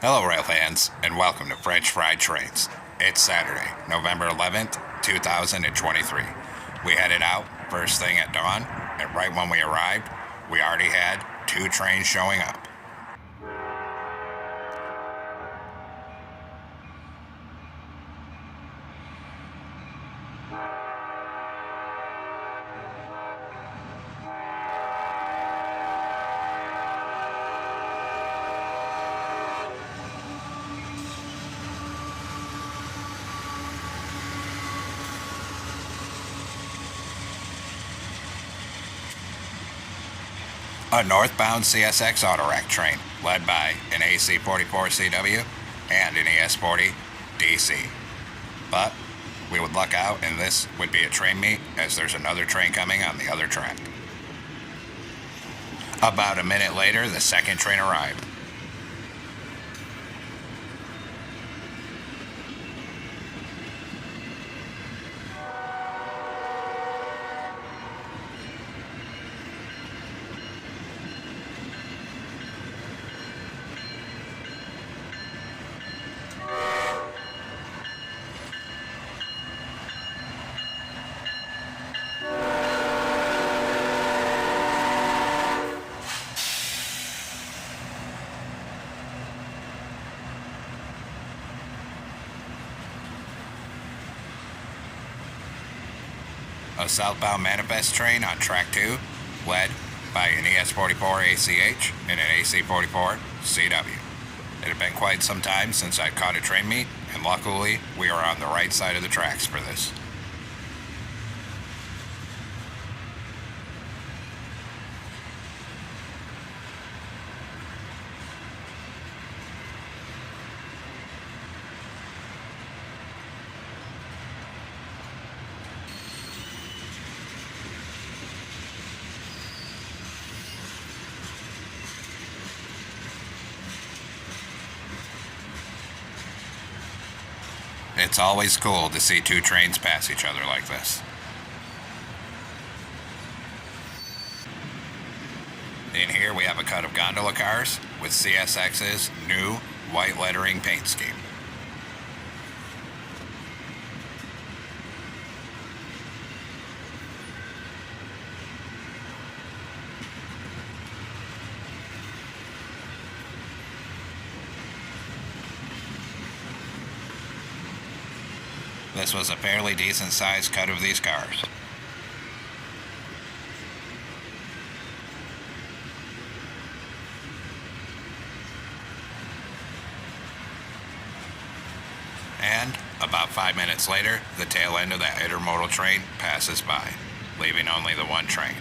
Hello, rail fans, and welcome to French Fried Trains. It's Saturday, November 11th, 2023. We headed out first thing at dawn, and right when we arrived, we already had 2 trains showing up. A northbound CSX autorack train led by an AC-44CW and an ES-40 DC. But we would luck out and this would be a train meet as there's another train coming on the other track. About a minute later, the second train arrived. A southbound manifest train on track 2, led by an ES-44 ACH and an AC-44 CW. It had been quite some time since I'd caught a train meet, and luckily we were on the right side of the tracks for this. It's always cool to see 2 trains pass each other like this. In here we have a cut of gondola cars with CSX's new white lettering paint scheme. This was a fairly decent sized cut of these cars. And about 5 minutes later, the tail end of that intermodal train passes by, leaving only the one train,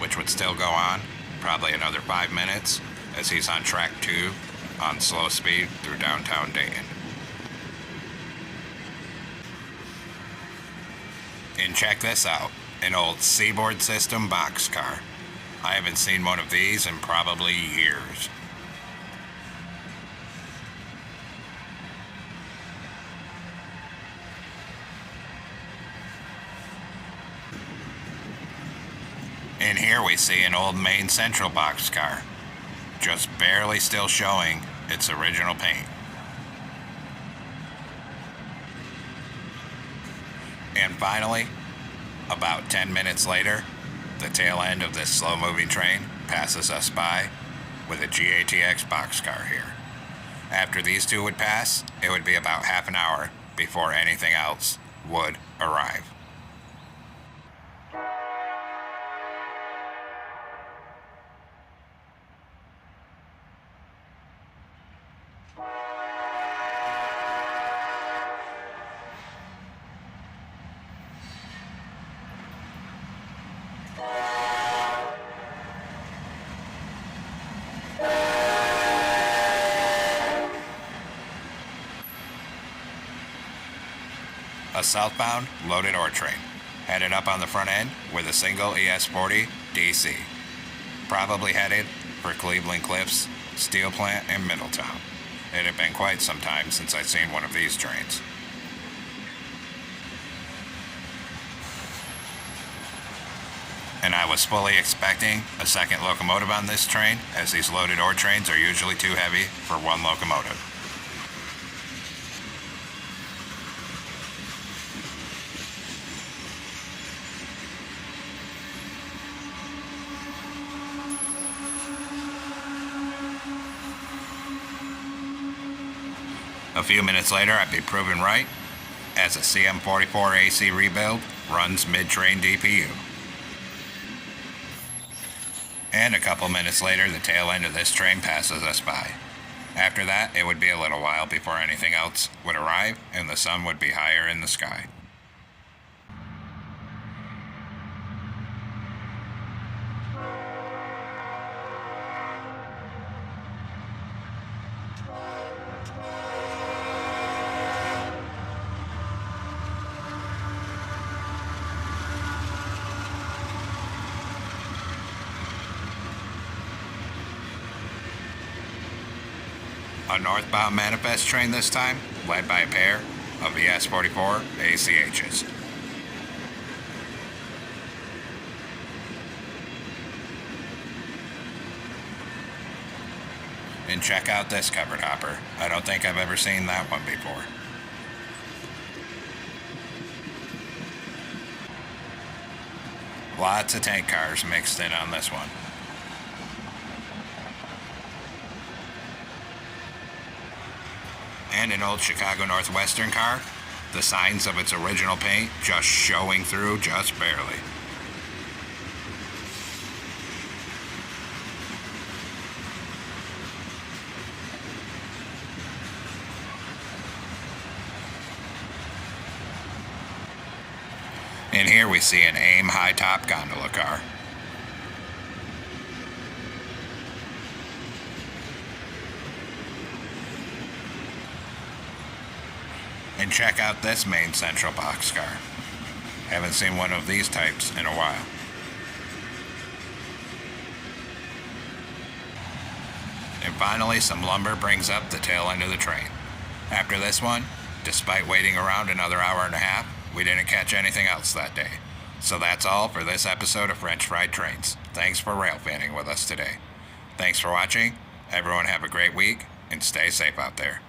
which would still go on probably another 5 minutes as he's on track 2 on slow speed through downtown Dayton. And check this out, an old Seaboard System boxcar. I haven't seen one of these in probably years. In here we see an old Main Central boxcar, just barely still showing its original paint. And finally, about 10 minutes later, the tail end of this slow-moving train passes us by with a GATX boxcar here. After these 2 would pass, it would be about half an hour before anything else would arrive. A southbound loaded ore train, headed up on the front end with a single ES-40 DC, probably headed for Cleveland Cliffs Steel Plant in Middletown. It had been quite some time since I'd seen one of these trains. And I was fully expecting a second locomotive on this train, as these loaded ore trains are usually too heavy for one locomotive. A few minutes later, I'd be proven right, as a CM44 AC rebuild runs mid-train DPU. And a couple minutes later, the tail end of this train passes us by. After that, it would be a little while before anything else would arrive, and the sun would be higher in the sky. A northbound manifest train this time, led by a pair of the S44 ACHs. And check out this covered hopper. I don't think I've ever seen that one before. Lots of tank cars mixed in on this one. And an old Chicago Northwestern car, the signs of its original paint just showing through just barely. And here we see an AIM high-top gondola car. And check out this main central boxcar. Haven't seen one of these types in a while. And finally, some lumber brings up the tail end of the train. After this one, despite waiting around another hour and a half, we didn't catch anything else that day. So that's all for this episode of French Fried Trains. Thanks for rail fanning with us today. Thanks for watching. Everyone have a great week and stay safe out there.